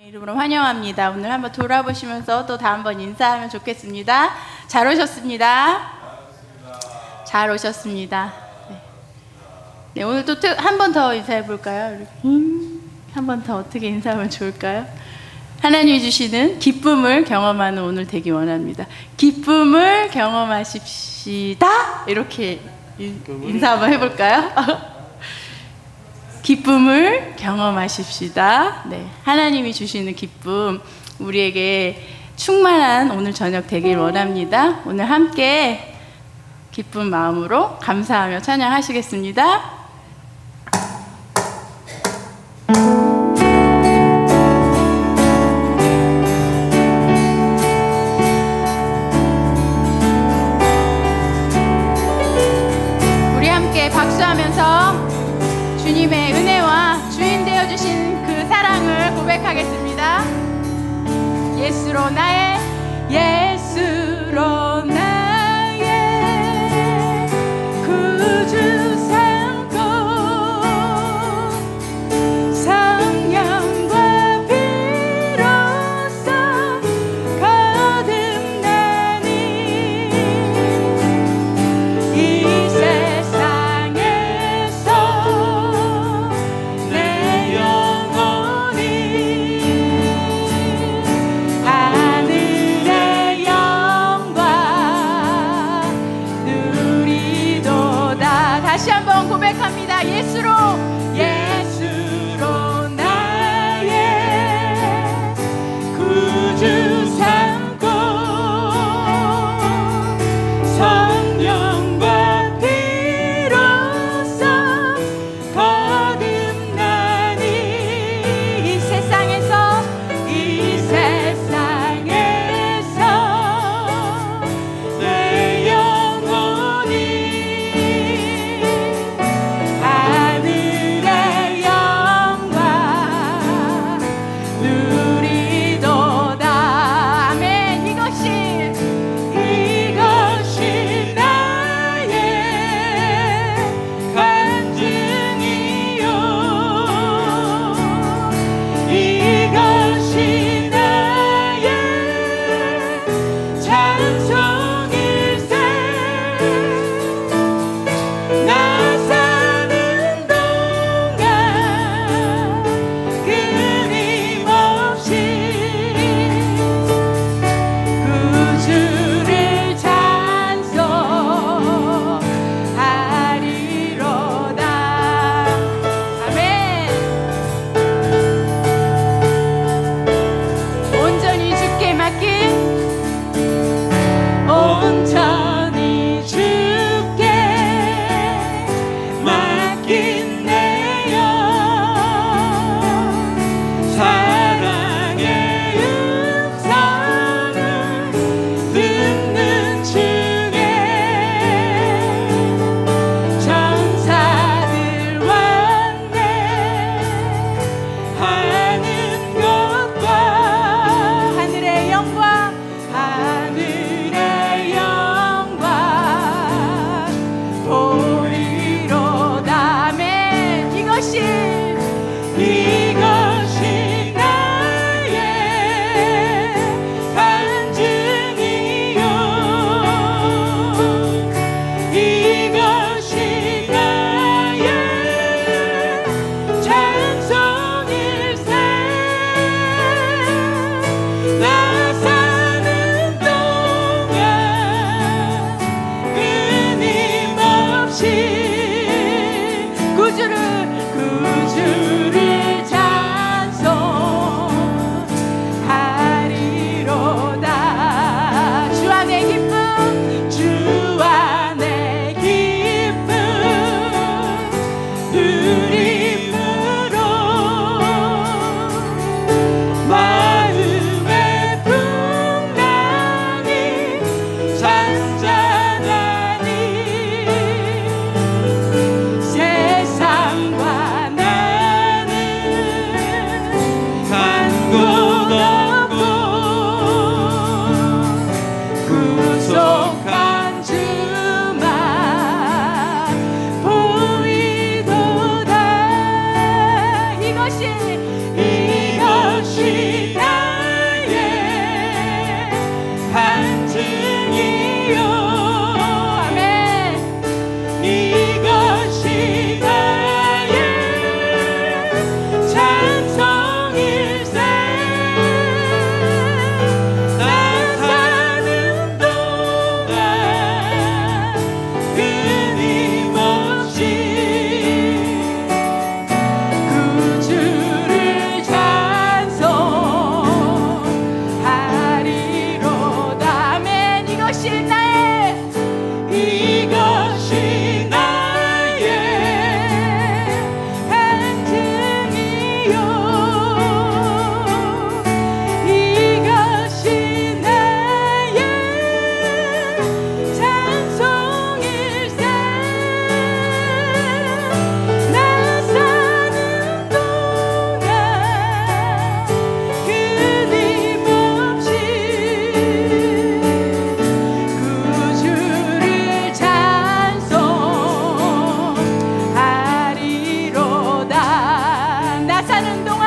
이름으로 환영합니다. 오늘 한번 돌아보시면서 또 다음번 인사하면 좋겠습니다. 잘 오셨습니다. 잘 오셨습니다. 네, 오늘 또 한 번 더 인사해 볼까요? 한 번 더 어떻게 인사하면 좋을까요? 하나님이 주시는 기쁨을 경험하는 오늘 되기 원합니다. 기쁨을 경험하십시다. 이렇게 인사 한번 해볼까요? 기쁨을 경험하십시다. 네, 하나님이 주시는 기쁨 우리에게 충만한 오늘 저녁 되길 원합니다. 오늘 함께 기쁜 마음으로 감사하며 찬양하시겠습니다. 우리 함께 박수하면서 주님의 은혜와 주인 되어주신 그 사랑을 고백하겠습니다. 예수로 나의 구주 삼고 성령과 비로소 거듭나니 이 세상에서 내 영혼이 하늘의 영광 누리도다. 다시 한번 고백합니다. 예수로 나의 구주 삼고 성령과 비로소 거듭나니 이 세상에서 내 영혼이 하늘의 영광 누리도다. 아멘. 이것이 나의 간증이요, 이것이 나의 찬송일세. 나 사는 동안 끊임없이 구주를 찬송하리로다. 아멘. 온전히 주께 맡긴 내 영, 사랑의 음성을 듣는 중에 천사들 왔네 하는 것과 하늘의 영광 보리로다. 아멘. 이것이 나의 간증이요, 이것이 나의 찬송일세. 나 사는 동안 끊임없이 구주를 사는 동안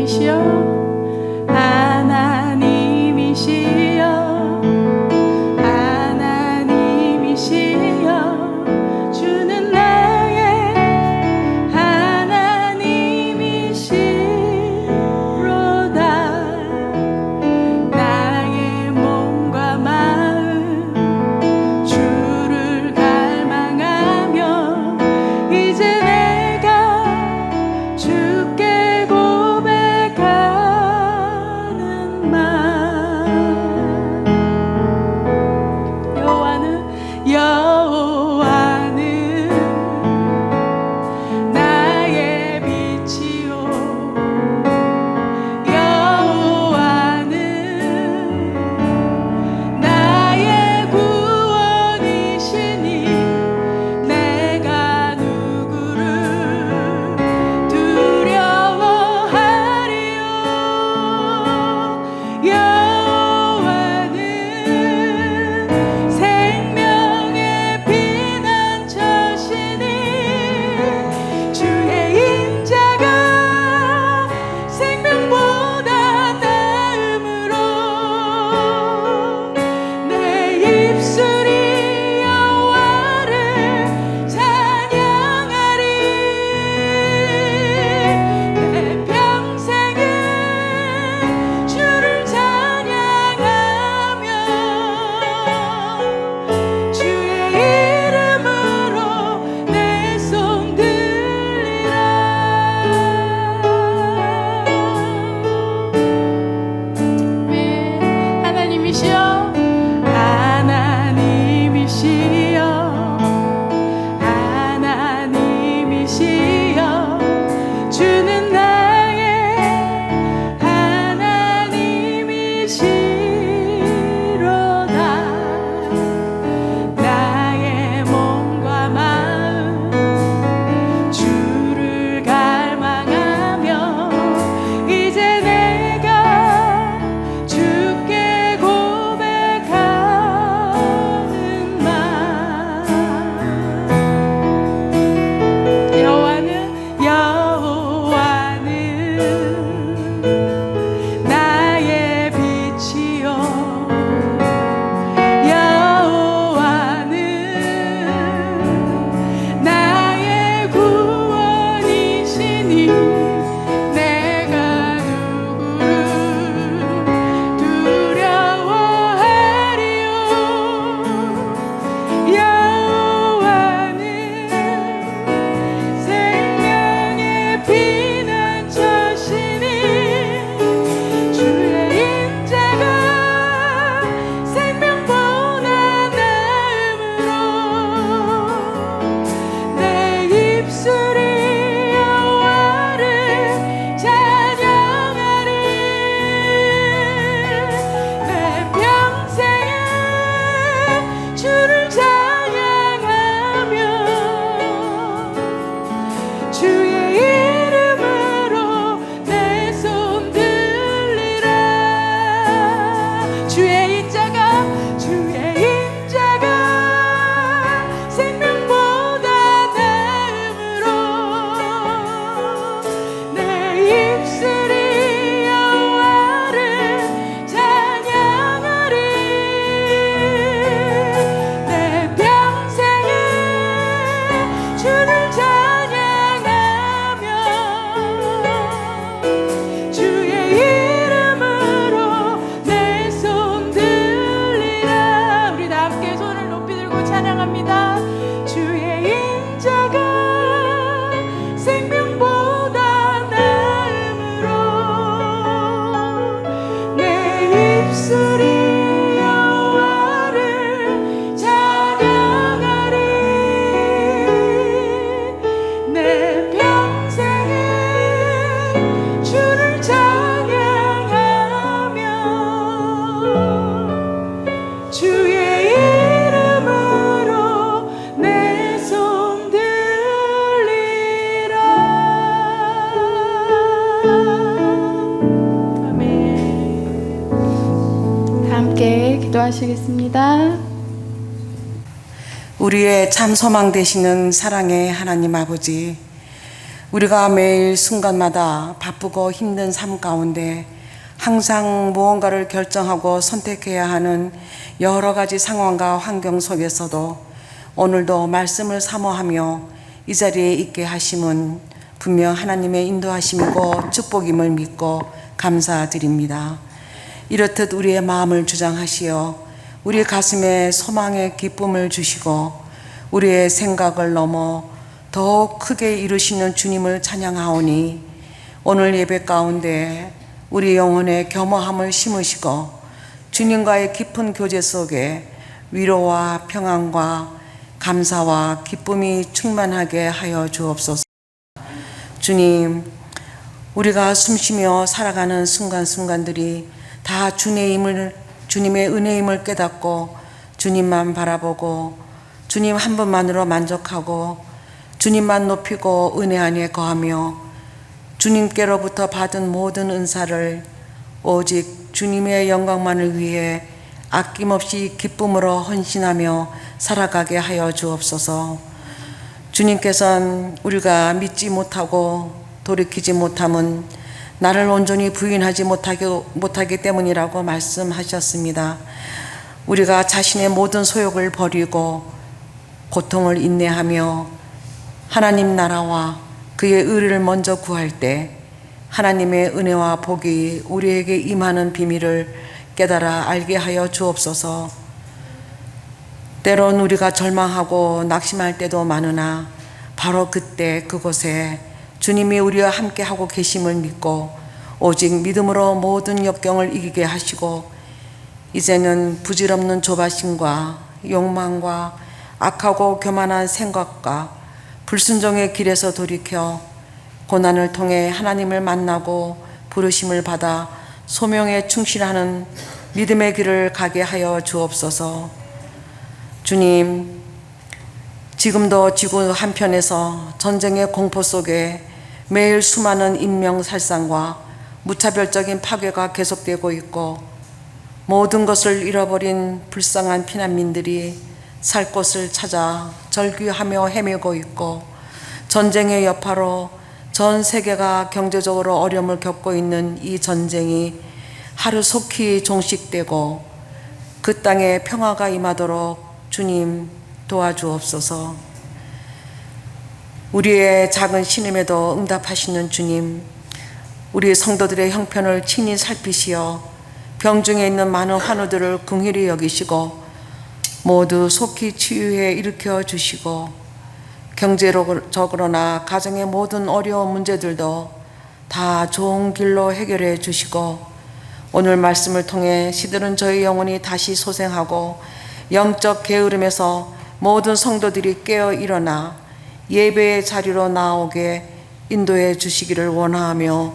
하나님이시여 하나님이시여 하나님이시여 주는 나의 하나님이시로다 나의 몸과 마음 주를 갈망하며 이제 내가 주께 고백하는 말 여호와는 나의 빛이요 여호와는 나의 구원이시니 내가 누구를 두려워하리요 여호와는 생명의 피난처시니 주의 인자가 생명보다 나음으로 내 입술이 여호와를 찬양하리 내 평생을 주를 찬양하며 주의 이름으로 내 손 들리라 하나님이시여 하나님이시여 하나님이시여 주는 나의 하나님이시로다 나의 몸과 마음 주를 갈망하며 이제 내가 주께 고백하는 말 여호와는 나의 빛이요 여호와는 나의 구원이시니 내가 누구를 두려워하리요 여호와는 생명의 피난처시니 주의 인자가 생명보다 나음으로 내 입술이 여호와를 찬양하리 내 평생에 주를 찬양하며 주의 이름으로 내 손 들리라 주의 인자가 생명보다 나음으로 내 입술이 여호와를 찬양하리 내 평생에 주를 찬양하며 주의 이름으로 내 손 들리라 우리 다 함께 손을 높이 들고 찬양합니다 주의 인자가 생명보다 나음으로 내 입술이 여호와를 찬양하리 내 평생에 주를 찬양하며 주의 이름으로 내 손 들리라 아멘 다 함께 기도하시겠습니다. 우리의 참 소망 되시는 사랑의 하나님 아버지, 우리가 매일 순간마다 바쁘고 힘든 삶 가운데 항상 무언가를 결정하고 선택해야 하는 여러 가지 상황과 환경 속에서도 오늘도 말씀을 사모하며 이 자리에 있게 하심은 분명 하나님의 인도하심이고 축복임을 믿고 감사드립니다. 이렇듯 우리의 마음을 주장하시어 우리 가슴에 소망의 기쁨을 주시고 우리의 생각을 넘어 더욱 크게 이루시는 주님을 찬양하오니 오늘 예배 가운데 우리 영혼의 겸허함을 심으시고 주님과의 깊은 교제 속에 위로와 평안과 감사와 기쁨이 충만하게 하여 주옵소서. 주님, 우리가 숨쉬며 살아가는 순간순간들이 다 주님의 은혜임을 깨닫고 주님만 바라보고 주님 한 분만으로 만족하고 주님만 높이고 은혜 안에 거하며 주님께로부터 받은 모든 은사를 오직 주님의 영광만을 위해 아낌없이 기쁨으로 헌신하며 살아가게 하여 주옵소서. 주님께서는 우리가 믿지 못하고 돌이키지 못함은 나를 온전히 부인하지 못하기 때문이라고 말씀하셨습니다. 우리가 자신의 모든 소욕을 버리고 고통을 인내하며 하나님 나라와 그의 의를 먼저 구할 때 하나님의 은혜와 복이 우리에게 임하는 비밀을 깨달아 알게 하여 주옵소서. 때론 우리가 절망하고 낙심할 때도 많으나 바로 그때 그곳에 주님이 우리와 함께 하고 계심을 믿고 오직 믿음으로 모든 역경을 이기게 하시고 이제는 부질없는 조바심과 욕망과 악하고 교만한 생각과 불순종의 길에서 돌이켜 고난을 통해 하나님을 만나고 부르심을 받아 소명에 충실하는 믿음의 길을 가게 하여 주옵소서. 주님, 지금도 지구 한편에서 전쟁의 공포 속에 매일 수많은 인명살상과 무차별적인 파괴가 계속되고 있고 모든 것을 잃어버린 불쌍한 피난민들이 살 곳을 찾아 절규하며 헤매고 있고 전쟁의 여파로 전 세계가 경제적으로 어려움을 겪고 있는 이 전쟁이 하루속히 종식되고 그 땅에 평화가 임하도록 주님 도와주옵소서. 우리의 작은 신음에도 응답하시는 주님, 우리 성도들의 형편을 친히 살피시어 병중에 있는 많은 환우들을 긍휼히 여기시고 모두 속히 치유해 일으켜 주시고 경제적으로나 가정의 모든 어려운 문제들도 다 좋은 길로 해결해 주시고 오늘 말씀을 통해 시들은 저희 영혼이 다시 소생하고 영적 게으름에서 모든 성도들이 깨어 일어나 예배의 자리로 나오게 인도해 주시기를 원하며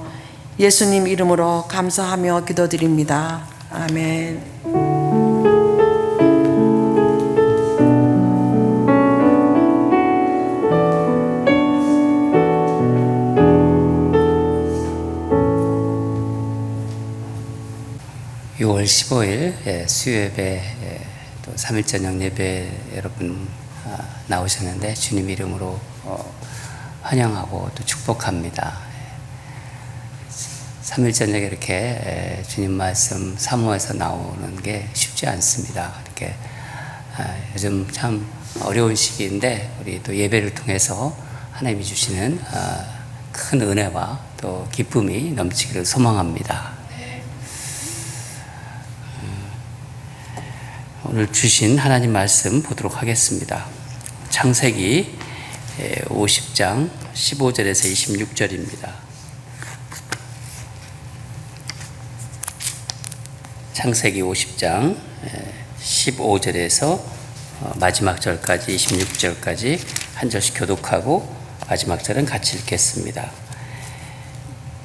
예수님 이름으로 감사하며 기도드립니다. 아멘. (6월 15일) 수요예배 또 3일 저녁 예배 여러분 나오셨는데 주님 이름으로 환영하고 또 축복합니다. 3일 저녁에 이렇게 주님 말씀 사모해서 나오는 게 쉽지 않습니다. 이렇게 요즘 참 어려운 시기인데 우리 또 예배를 통해서 하나님이 주시는 큰 은혜와 또 기쁨이 넘치기를 소망합니다. 오늘 주신 하나님 말씀 보도록 하겠습니다. 창세기 50장 15절에서 26절입니다. 창세기 50장 15절에서 마지막 절까지 26절까지 한 절씩 교독하고 마지막 절은 같이 읽겠습니다.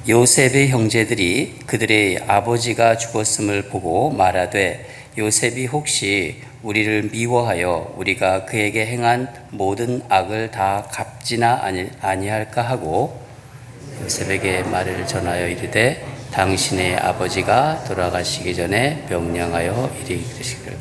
요셉의 형제들이 그들의 아버지가 죽었음을 보고 말하되 요셉이 혹시 우리를 미워하여 우리가 그에게 행한 모든 악을 다 갚지나 아니할까 하고 요셉에게 말을 전하여 이르되 당신의 아버지가 돌아가시기 전에 명령하여 이르시기를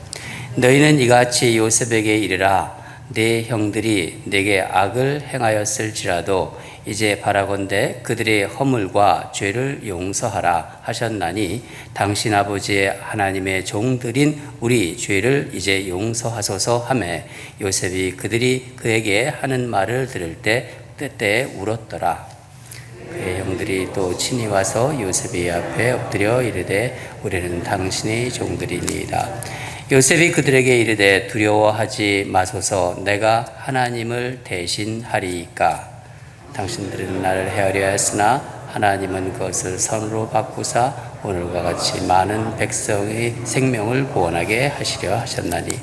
너희는 이같이 요셉에게 이르라 내 형들이 내게 악을 행하였을지라도 이제 바라건대 그들의 허물과 죄를 용서하라 하셨나니 당신 아버지의 하나님의 종들인 우리 죄를 이제 용서하소서 하매 요셉이 그들이 그에게 하는 말을 들을 때 때때에 울었더라. 그의 형들이 또 친히 와서 요셉의 앞에 엎드려 이르되 우리는 당신의 종들이니이다. 요셉이 그들에게 이르되 두려워하지 마소서. 내가 하나님을 대신하리이까. 당신들은 나를 헤아려 했으나 하나님은 그것을 선으로 바꾸사 오늘과 같이 많은 백성의 생명을 구원하게 하시려 하셨나니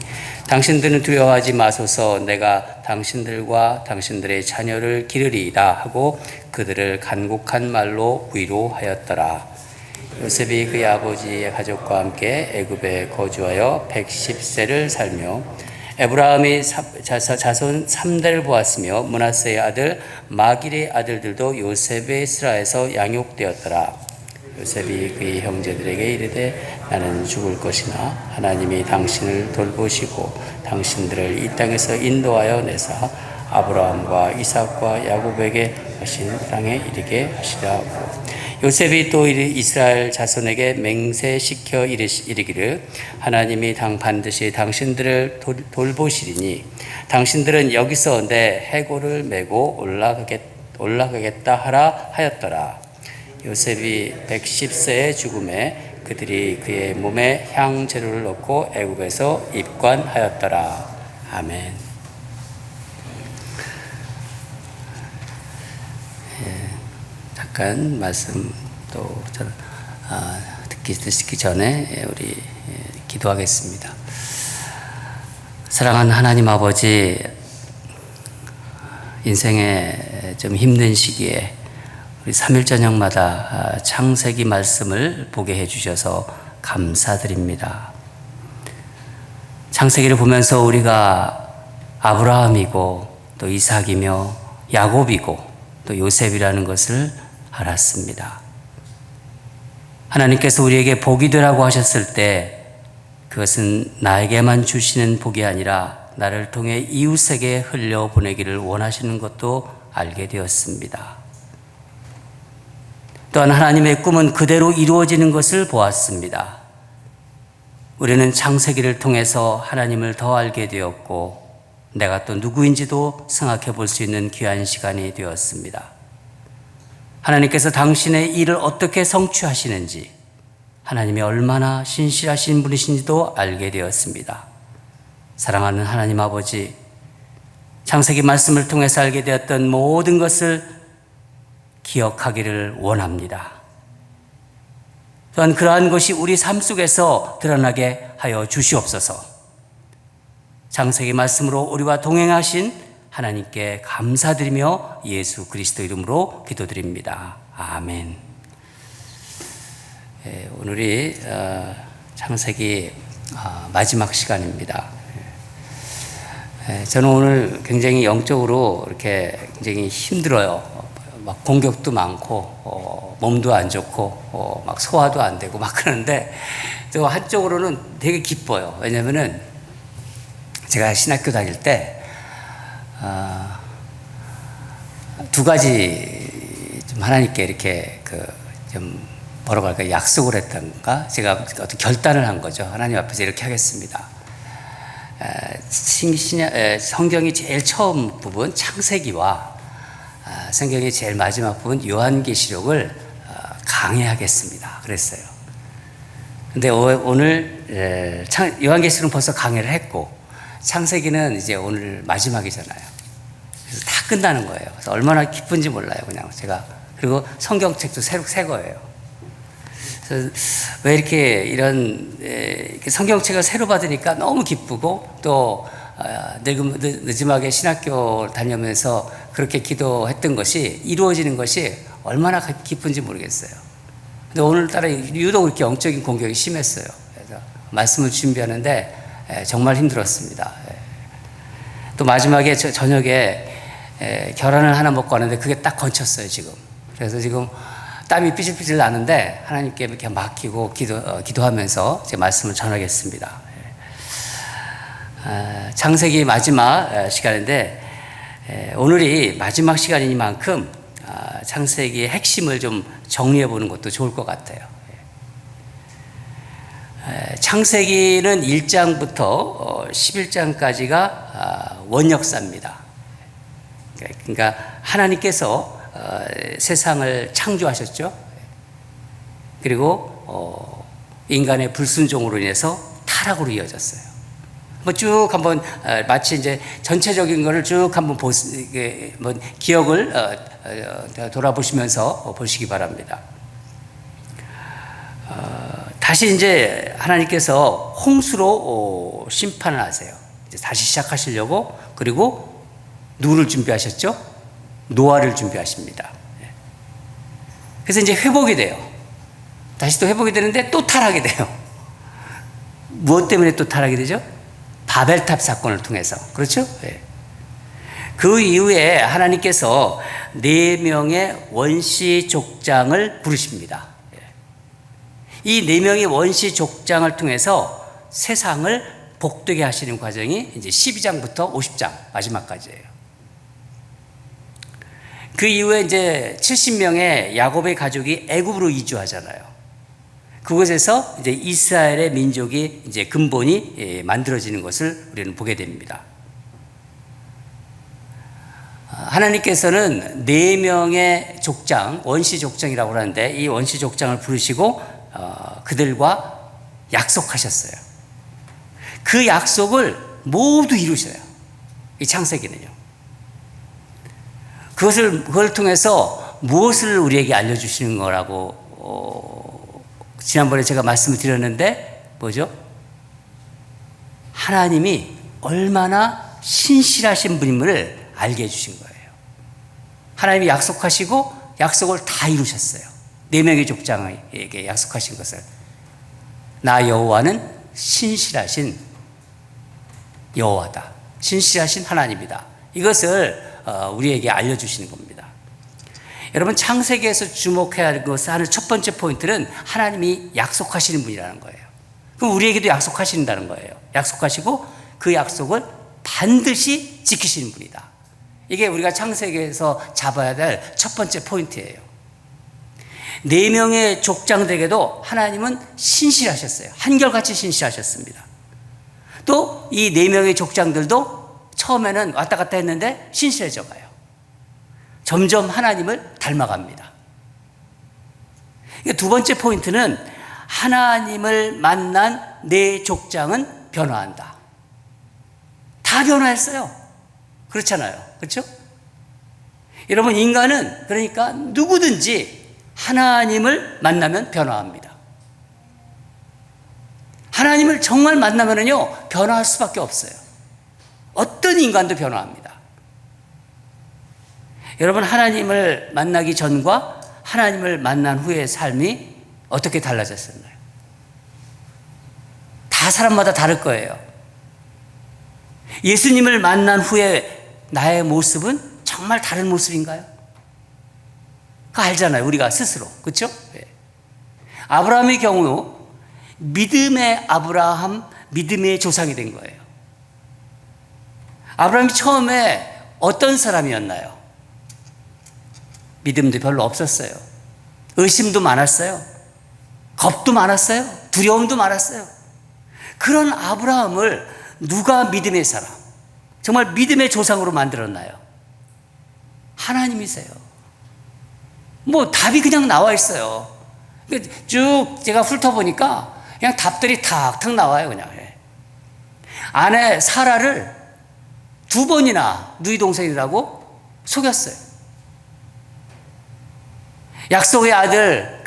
당신들은 두려워하지 마소서. 내가 당신들과 당신들의 자녀를 기르리이다 하고 그들을 간곡한 말로 위로하였더라. 요셉이 그의 아버지의 가족과 함께 애굽에 거주하여 110세를 살며 에브라임의 자손 3대를 보았으며 므낫세의 아들 마길의 아들들도 요셉의 스라에서 양육되었더라. 요셉이 그의 형제들에게 이르되 나는 죽을 것이나 하나님이 당신을 돌보시고 당신들을 이 땅에서 인도하여 내사 아브라함과 이삭과 야곱에게 하신 땅에 이르게 하시라 하고 요셉이 또 이스라엘 자손에게 맹세시켜 이르기를 하나님이 반드시 당신들을 돌보시리니 당신들은 여기서 내 해골을 메고 올라가겠다 하라 하였더라. 요셉이 110세의 죽음에 그들이 그의 몸에 향재료를 넣고 애굽에서 입관하였더라. 아멘. 잠깐 말씀 또 듣기 전에 우리 기도하겠습니다. 사랑하는 하나님 아버지, 인생의 좀 힘든 시기에 우리 3일 저녁마다 창세기 말씀을 보게 해주셔서 감사드립니다. 창세기를 보면서 우리가 아브라함이고 또 이삭이며 야곱이고 또 요셉이라는 것을 알았습니다. 하나님께서 우리에게 복이 되라고 하셨을 때 그것은 나에게만 주시는 복이 아니라 나를 통해 이웃에게 흘려보내기를 원하시는 것도 알게 되었습니다. 또한 하나님의 꿈은 그대로 이루어지는 것을 보았습니다. 우리는 창세기를 통해서 하나님을 더 알게 되었고 내가 또 누구인지도 생각해 볼 수 있는 귀한 시간이 되었습니다. 하나님께서 당신의 일을 어떻게 성취하시는지, 하나님이 얼마나 신실하신 분이신지도 알게 되었습니다. 사랑하는 하나님 아버지, 창세기 말씀을 통해서 알게 되었던 모든 것을 기억하기를 원합니다. 또한 그러한 것이 우리 삶 속에서 드러나게 하여 주시옵소서. 창세기 말씀으로 우리와 동행하신 하나님께 감사드리며 예수 그리스도 이름으로 기도드립니다. 아멘. 오늘이 창세기 마지막 시간입니다. 저는 오늘 굉장히 영적으로 이렇게 굉장히 힘들어요. 막 공격도 많고 몸도 안 좋고 막 소화도 안 되고 막 그러는데 또 한쪽으로는 되게 기뻐요. 왜냐면은 제가 신학교 다닐 때 두 가지 좀 하나님께 이렇게 좀 뭐라고 할까 약속을 했던가 제가 어떤 결단을 한 거죠. 하나님 앞에서 이렇게 하겠습니다. 성경이 제일 처음 부분 창세기와 성경의 제일 마지막 부분 요한계시록을 강해하겠습니다. 그랬어요. 근데 오늘 요한계시록은 벌써 강해를 했고 창세기는 이제 오늘 마지막이잖아요. 그래서 다 끝나는 거예요. 그래서 얼마나 기쁜지 몰라요, 그냥 제가. 그리고 성경책도 새로 새 거예요. 그래서 왜 이렇게 이런 성경책을 새로 받으니까 너무 기쁘고 또 늦음하게 신학교 다니면서 그렇게 기도했던 것이 이루어지는 것이 얼마나 기쁜지 모르겠어요. 근데 오늘따라 유독 이렇게 영적인 공격이 심했어요. 그래서 말씀을 준비하는데 정말 힘들었습니다. 또 마지막에 저녁에 계란을 하나 먹고 왔는데 그게 딱 건쳤어요, 지금. 그래서 지금 땀이 삐질삐질 나는데 하나님께 이렇게 맡기고 기도하면서 제 말씀을 전하겠습니다. 창세기 마지막 시간인데 오늘이 마지막 시간이니만큼 창세기의 핵심을 좀 정리해 보는 것도 좋을 것 같아요. 창세기는 1장부터 11장까지가 원역사입니다. 그러니까 하나님께서 세상을 창조하셨죠. 그리고 인간의 불순종으로 인해서 타락으로 이어졌어요. 한번 마치 이제 전체적인 거를 쭉 한번 기억을 돌아보시면서 보시기 바랍니다. 다시 이제 하나님께서 홍수로 심판을 하세요. 이제 다시 시작하시려고. 그리고 누구를 준비하셨죠? 노아를 준비하십니다. 그래서 이제 회복이 돼요. 다시 또 회복이 되는데 또 타락이 돼요. 무엇 때문에 또 타락이 되죠? 바벨탑 사건을 통해서. 그렇죠? 그 이후에 하나님께서 4명의 원시 족장을 부르십니다. 이 4명의 원시 족장을 통해서 세상을 복되게 하시는 과정이 이제 12장부터 50장 마지막까지예요. 그 이후에 이제 70명의 야곱의 가족이 애굽으로 이주하잖아요. 그곳에서 이제 이스라엘의 민족이 이제 근본이 만들어지는 것을 우리는 보게 됩니다. 하나님께서는 4명의 족장, 원시 족장이라고 하는데 이 원시 족장을 부르시고 그들과 약속하셨어요. 그 약속을 모두 이루셔요. 이 창세기는요. 그걸 통해서 무엇을 우리에게 알려주시는 거라고 지난번에 제가 말씀을 드렸는데 뭐죠? 하나님이 얼마나 신실하신 분임을 알게 해주신 거예요. 하나님이 약속하시고 약속을 다 이루셨어요. 4명의 족장에게 약속하신 것을. 나 여호와는 신실하신 여호와다. 신실하신 하나님이다. 이것을 우리에게 알려주시는 겁니다. 여러분, 창세기에서 주목해야 할 것을 하는 첫 번째 포인트는 하나님이 약속하시는 분이라는 거예요. 그럼 우리에게도 약속하신다는 거예요. 약속하시고 그 약속을 반드시 지키시는 분이다. 이게 우리가 창세기에서 잡아야 될 첫 번째 포인트예요. 4명의 족장들에게도 하나님은 신실하셨어요. 한결같이 신실하셨습니다. 또 이 4명의 족장들도 처음에는 왔다 갔다 했는데 신실해져 가요. 점점 하나님을 닮아갑니다. 두 번째 포인트는 하나님을 만난 내 족장은 변화한다. 다 변화했어요. 그렇잖아요. 그렇죠? 여러분, 인간은 그러니까 누구든지 하나님을 만나면 변화합니다. 하나님을 정말 만나면요 변화할 수밖에 없어요. 어떤 인간도 변화합니다. 여러분, 하나님을 만나기 전과 하나님을 만난 후의 삶이 어떻게 달라졌었나요? 다 사람마다 다를 거예요. 예수님을 만난 후에 나의 모습은 정말 다른 모습인가요? 그거 알잖아요, 우리가 스스로. 그렇죠? 아브라함의 경우 믿음의 아브라함, 믿음의 조상이 된 거예요. 아브라함이 처음에 어떤 사람이었나요? 믿음도 별로 없었어요. 의심도 많았어요. 겁도 많았어요. 두려움도 많았어요. 그런 아브라함을 누가 믿음의 사람, 정말 믿음의 조상으로 만들었나요? 하나님이세요. 뭐 답이 그냥 나와 있어요. 쭉 제가 훑어보니까 그냥 답들이 탁탁 나와요. 그냥 아내 사라를 2번이나 누이 동생이라고 속였어요. 약속의 아들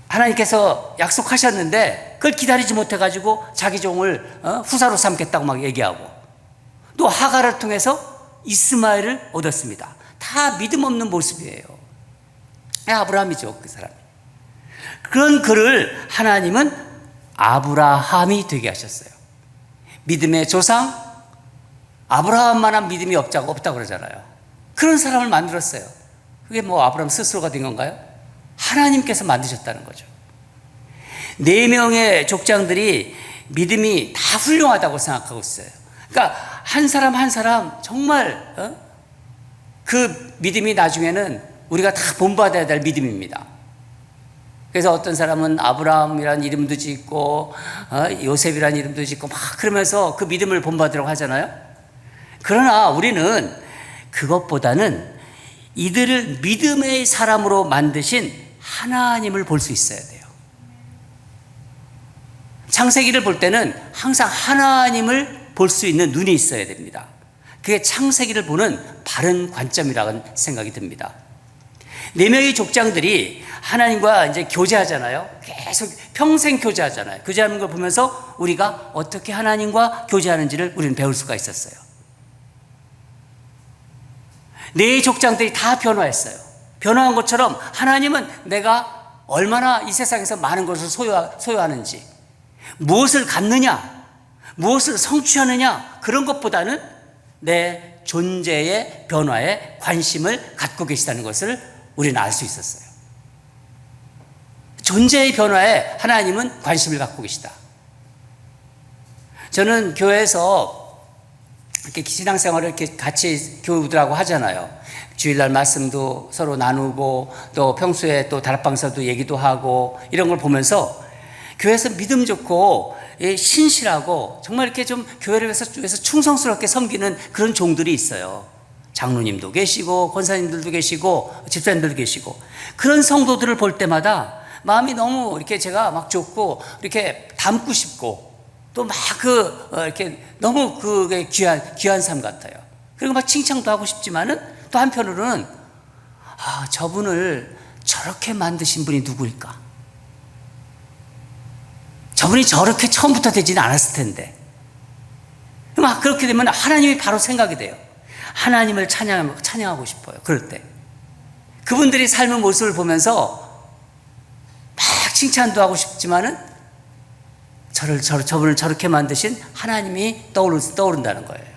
하나님께서 약속하셨는데 그걸 기다리지 못해가지고 자기 종을 후사로 삼겠다고 막 얘기하고, 또 하가를 통해서 이스마엘을 얻었습니다. 다 믿음 없는 모습이에요. 아브라함이죠, 그 사람이. 그런 그를 하나님은 아브라함이 되게 하셨어요. 믿음의 조상, 아브라함만한 믿음이 없다고 그러잖아요. 그런 사람을 만들었어요. 그게 뭐 아브라함 스스로가 된 건가요? 하나님께서 만드셨다는 거죠. 4명의 족장들이 믿음이 다 훌륭하다고 생각하고 있어요. 그러니까 한 사람 한 사람 정말 그 믿음이 나중에는 우리가 다 본받아야 될 믿음입니다. 그래서 어떤 사람은 아브라함이라는 이름도 짓고 요셉이라는 이름도 짓고 막 그러면서 그 믿음을 본받으라고 하잖아요. 그러나 우리는 그것보다는 이들을 믿음의 사람으로 만드신 하나님을 볼 수 있어야 돼요. 창세기를 볼 때는 항상 하나님을 볼 수 있는 눈이 있어야 됩니다. 그게 창세기를 보는 바른 관점이라는 생각이 듭니다. 4명의 족장들이 하나님과 이제 교제하잖아요. 계속 평생 교제하잖아요. 교제하는 걸 보면서 우리가 어떻게 하나님과 교제하는지를 우리는 배울 수가 있었어요. 4 족장들이 다 변화했어요. 변화한 것처럼 하나님은 내가 얼마나 이 세상에서 많은 것을 소유하는지, 무엇을 갖느냐, 무엇을 성취하느냐, 그런 것보다는 내 존재의 변화에 관심을 갖고 계시다는 것을 우리는 알 수 있었어요. 존재의 변화에 하나님은 관심을 갖고 계시다. 저는 교회에서 이렇게 신앙생활을 이렇게 같이 교우들하고 하잖아요. 주일날 말씀도 서로 나누고 또 평소에 또 다락방에서도 얘기도 하고 이런 걸 보면서 교회에서 믿음 좋고 신실하고 정말 이렇게 좀 교회를 위해서 충성스럽게 섬기는 그런 종들이 있어요. 장로님도 계시고 권사님들도 계시고 집사님들도 계시고 그런 성도들을 볼 때마다 마음이 너무 이렇게 제가 막 좋고 이렇게 닮고 싶고 또 막 이렇게 너무 그게 귀한 삶 같아요. 그리고 막 칭찬도 하고 싶지만은 또 한편으로는 저분을 저렇게 만드신 분이 누구일까? 저분이 저렇게 처음부터 되지는 않았을 텐데. 막 그렇게 되면 하나님이 바로 생각이 돼요. 하나님을 찬양하고 싶어요. 그럴 때. 그분들이 삶의 모습을 보면서 막 칭찬도 하고 싶지만은 저분을 저렇게 만드신 하나님이 떠오른다는 거예요.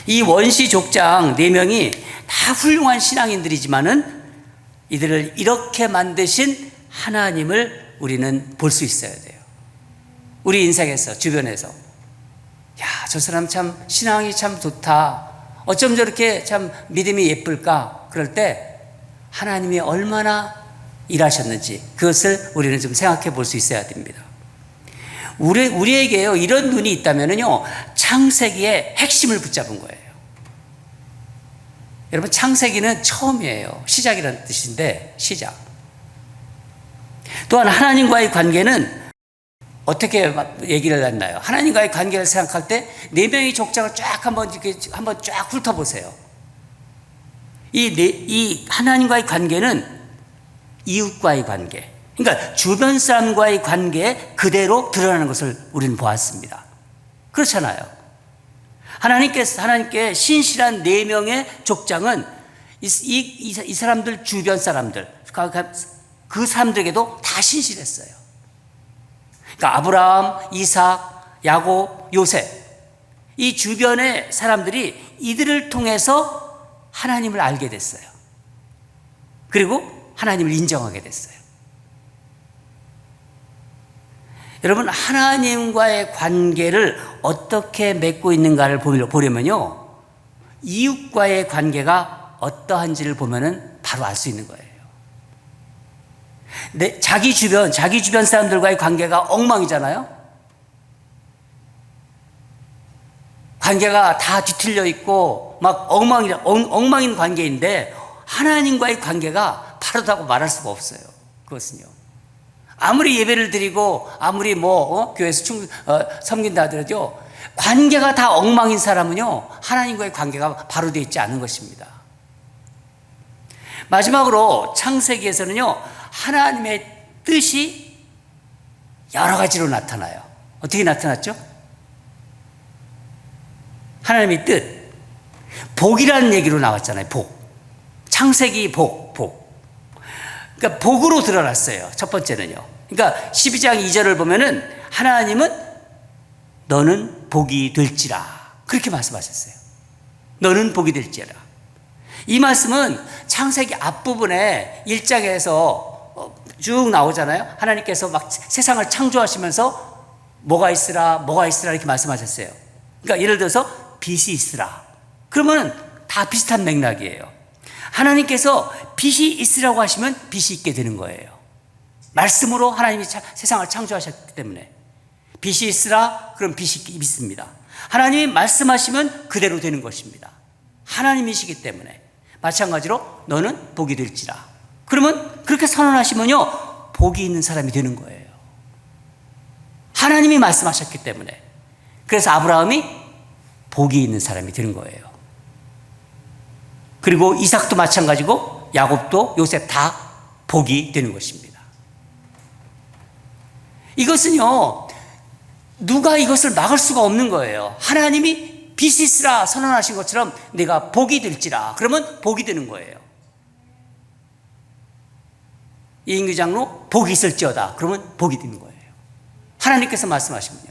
이 원시 족장 4명이 다 훌륭한 신앙인들이지만은 이들을 이렇게 만드신 하나님을 우리는 볼 수 있어야 돼요. 우리 인생에서, 주변에서. 야, 저 사람 참 신앙이 참 좋다. 어쩜 저렇게 참 믿음이 예쁠까? 그럴 때 하나님이 얼마나 일하셨는지 그것을 우리는 좀 생각해 볼 수 있어야 됩니다. 우리에게요, 이런 눈이 있다면요, 창세기의 핵심을 붙잡은 거예요. 여러분, 창세기는 처음이에요. 시작이라는 뜻인데, 시작. 또한 하나님과의 관계는 어떻게 얘기를 했나요? 하나님과의 관계를 생각할 때 4명의 족장을 쫙 한번 쫙 훑어보세요. 이 하나님과의 관계는 이웃과의 관계, 그러니까 주변 사람과의 관계에 그대로 드러나는 것을 우리는 보았습니다. 그렇잖아요. 하나님께 신실한 4명의 족장은 이 사람들, 주변 사람들, 그 사람들에게도 다 신실했어요. 그러니까 아브라함, 이삭, 야곱, 요셉, 이 주변의 사람들이 이들을 통해서 하나님을 알게 됐어요. 그리고 하나님을 인정하게 됐어요. 여러분, 하나님과의 관계를 어떻게 맺고 있는가를 보려면요, 이웃과의 관계가 어떠한지를 보면은 바로 알 수 있는 거예요. 자기 주변 사람들과의 관계가 엉망이잖아요. 관계가 다 뒤틀려 있고 막 엉망인 관계인데 하나님과의 관계가 바르다고 말할 수가 없어요. 그것은요. 아무리 예배를 드리고 아무리 교회에서 섬긴다 하더라도 관계가 다 엉망인 사람은요, 하나님과의 관계가 바로 되어 있지 않은 것입니다. 마지막으로 창세기에서는요, 하나님의 뜻이 여러 가지로 나타나요. 어떻게 나타났죠? 하나님의 뜻, 복이라는 얘기로 나왔잖아요. 복. 창세기 복. 그러니까 복으로 드러났어요. 첫 번째는요. 그러니까 12장 2절을 보면은 하나님은 너는 복이 될지라, 그렇게 말씀하셨어요. 너는 복이 될지라. 이 말씀은 창세기 앞부분에 1장에서 쭉 나오잖아요. 하나님께서 막 세상을 창조하시면서 뭐가 있으라 이렇게 말씀하셨어요. 그러니까 예를 들어서 빛이 있으라. 그러면 다 비슷한 맥락이에요. 하나님께서 빛이 있으라고 하시면 빛이 있게 되는 거예요. 말씀으로 하나님이 세상을 창조하셨기 때문에 빛이 있으라 그럼 빛이 있습니다. 하나님이 말씀하시면 그대로 되는 것입니다. 하나님이시기 때문에 마찬가지로 너는 복이 될지라 그러면 그렇게 선언하시면요 복이 있는 사람이 되는 거예요. 하나님이 말씀하셨기 때문에. 그래서 아브라함이 복이 있는 사람이 되는 거예요. 그리고 이삭도 마찬가지고 야곱도 요셉 다 복이 되는 것입니다. 이것은요 누가 이것을 막을 수가 없는 거예요. 하나님이 빛이 있으라 선언하신 것처럼 내가 복이 될지라 그러면 복이 되는 거예요. 이인규 장로 복이 있을지어다 그러면 복이 되는 거예요. 하나님께서 말씀하시면요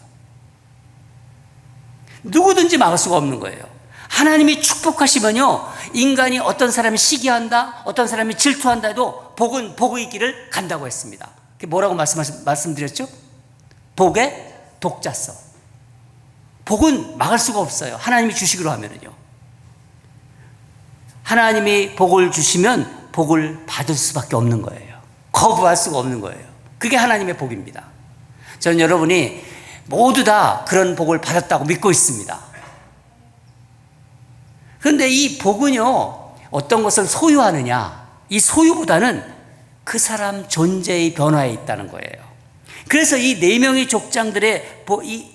누구든지 막을 수가 없는 거예요. 하나님이 축복하시면요 인간이 어떤 사람이 시기한다 어떤 사람이 질투한다 해도 복은 복의 길을 간다고 했습니다. 그게 뭐라고 말씀드렸죠? 복의 독자성. 복은 막을 수가 없어요. 하나님이 주시기로 하면은요. 하나님이 복을 주시면 복을 받을 수밖에 없는 거예요. 거부할 수가 없는 거예요. 그게 하나님의 복입니다. 저는 여러분이 모두 다 그런 복을 받았다고 믿고 있습니다. 그런데 이 복은요 어떤 것을 소유하느냐 이 소유보다는 그 사람 존재의 변화에 있다는 거예요. 그래서 이 4명의 족장들의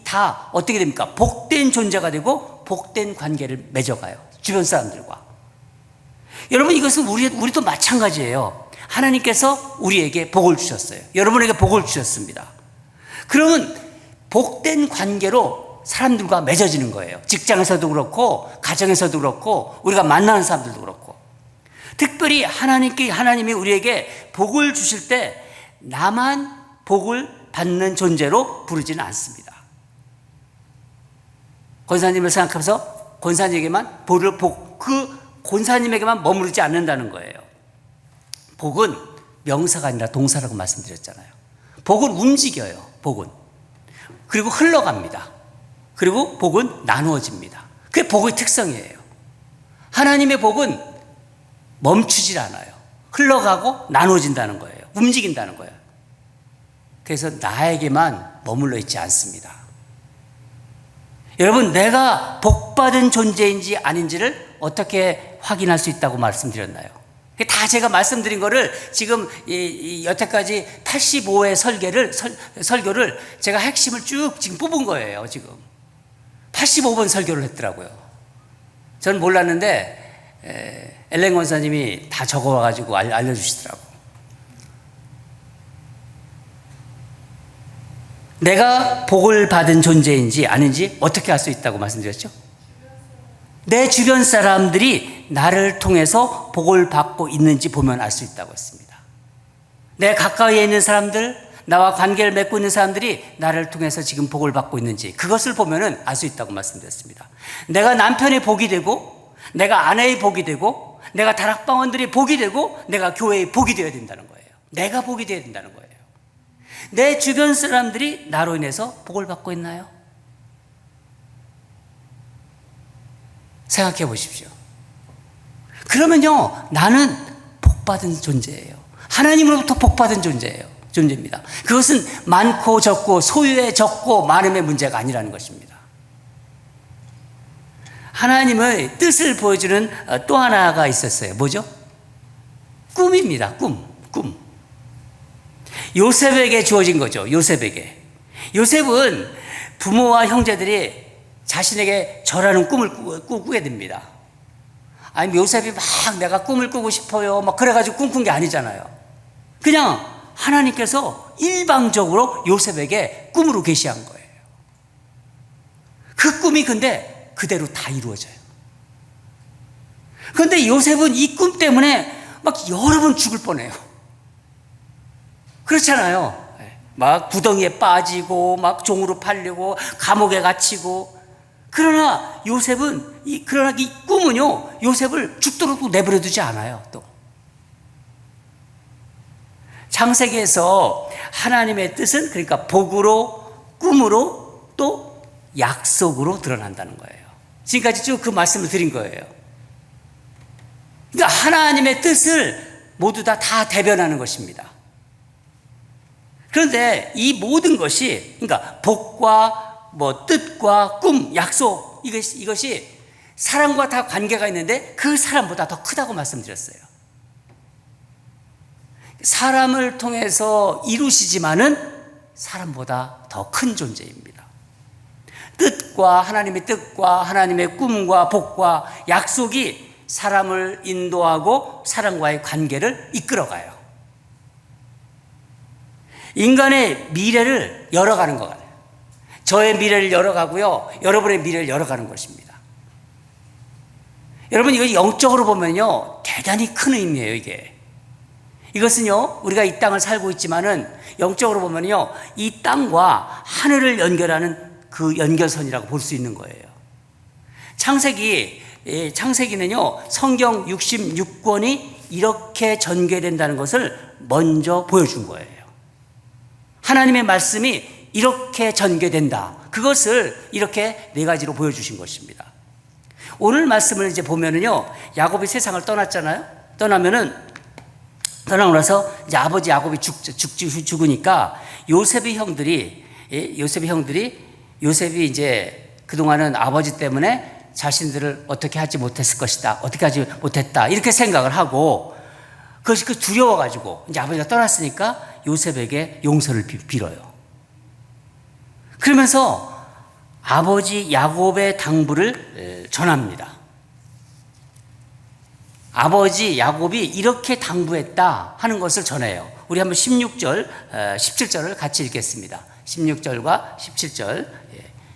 다 어떻게 됩니까? 복된 존재가 되고 복된 관계를 맺어가요. 주변 사람들과. 여러분 이것은 우리도 마찬가지예요. 하나님께서 우리에게 복을 주셨어요. 여러분에게 복을 주셨습니다. 그러면 복된 관계로 사람들과 맺어지는 거예요. 직장에서도 그렇고 가정에서도 그렇고 우리가 만나는 사람들도 그렇고. 특별히 하나님이 우리에게 복을 주실 때 나만 복을 받는 존재로 부르지는 않습니다. 권사님을 생각하면서 권사님에게만 그 권사님에게만 머무르지 않는다는 거예요. 복은 명사가 아니라 동사라고 말씀드렸잖아요. 복은 움직여요. 복은. 그리고 흘러갑니다. 그리고 복은 나누어집니다. 그게 복의 특성이에요. 하나님의 복은 멈추질 않아요. 흘러가고 나누어진다는 거예요. 움직인다는 거예요. 그래서 나에게만 머물러 있지 않습니다. 여러분 내가 복받은 존재인지 아닌지를 어떻게 확인할 수 있다고 말씀드렸나요? 다 제가 말씀드린 거를 지금 여태까지 85회 설교를 제가 핵심을 쭉 지금 뽑은 거예요. 지금 85번 설교를 했더라고요. 저는 몰랐는데 엘렌 권사님이 다 적어와가지고 알려주시더라고요. 내가 복을 받은 존재인지 아닌지 어떻게 알 수 있다고 말씀드렸죠? 내 주변 사람들이 나를 통해서 복을 받고 있는지 보면 알 수 있다고 했습니다. 내 가까이에 있는 사람들, 나와 관계를 맺고 있는 사람들이 나를 통해서 지금 복을 받고 있는지 그것을 보면 알 수 있다고 말씀드렸습니다. 내가 남편의 복이 되고 내가 아내의 복이 되고 내가 다락방원들의 복이 되고 내가 교회의 복이 되어야 된다는 거예요. 내가 복이 되어야 된다는 거예요. 내 주변 사람들이 나로 인해서 복을 받고 있나요? 생각해 보십시오. 그러면요, 나는 복받은 존재예요. 하나님으로부터 복받은 존재입니다. 그것은 많고 적고 소유에 적고 많음의 문제가 아니라는 것입니다. 하나님의 뜻을 보여주는 또 하나가 있었어요. 뭐죠? 꿈입니다. 꿈. 요셉에게 주어진 거죠. 요셉은 부모와 형제들이 자신에게 절하는 꿈을 꾸게 됩니다. 아니 요셉이 막 내가 꿈을 꾸고 싶어요 막 그래가지고 꿈꾼 게 아니잖아요. 그냥 하나님께서 일방적으로 요셉에게 꿈으로 계시한 거예요. 그 꿈이 근데 그대로 다 이루어져요. 그런데 요셉은 이 꿈 때문에 막 여러 번 죽을 뻔해요. 그렇잖아요. 막 구덩이에 빠지고 막 종으로 팔리고 감옥에 갇히고. 그러나 요셉은 이 꿈은요 요셉을 죽도록 내버려 두지 않아요. 또 창세기에서 하나님의 뜻은 그러니까 복으로 꿈으로 또 약속으로 드러난다는 거예요. 지금까지 쭉 그 말씀을 드린 거예요. 그러니까 하나님의 뜻을 모두 다 대변하는 것입니다. 그런데 이 모든 것이, 그러니까 복과 뜻과 꿈, 약속, 이것이 사람과 다 관계가 있는데 그 사람보다 더 크다고 말씀드렸어요. 사람을 통해서 이루시지만은 사람보다 더 큰 존재입니다. 하나님의 뜻과 하나님의 꿈과 복과 약속이 사람을 인도하고 사람과의 관계를 이끌어가요. 인간의 미래를 열어가는 것 같아요. 저의 미래를 열어가고요, 여러분의 미래를 열어가는 것입니다. 여러분, 이거 영적으로 보면요, 대단히 큰 의미예요, 이게. 이것은요, 우리가 이 땅을 살고 있지만은 영적으로 보면요, 이 땅과 하늘을 연결하는 그 연결선이라고 볼 수 있는 거예요. 창세기는요, 성경 66권이 이렇게 전개된다는 것을 먼저 보여준 거예요. 하나님의 말씀이 이렇게 전개된다. 그것을 이렇게 4가지로 보여주신 것입니다. 오늘 말씀을 이제 보면은요, 야곱이 세상을 떠났잖아요. 떠나고 나서 이제 아버지 야곱이 죽으니까 요셉이 이제 그동안은 아버지 때문에 자신들을 어떻게 하지 못했을 것이다. 어떻게 하지 못했다. 이렇게 생각을 하고, 그것이 두려워가지고 이제 아버지가 떠났으니까 요셉에게 용서를 빌어요. 그러면서 아버지 야곱의 당부를 전합니다. 아버지 야곱이 이렇게 당부했다 하는 것을 전해요. 우리 한번 16절, 17절을 같이 읽겠습니다. 16절과 17절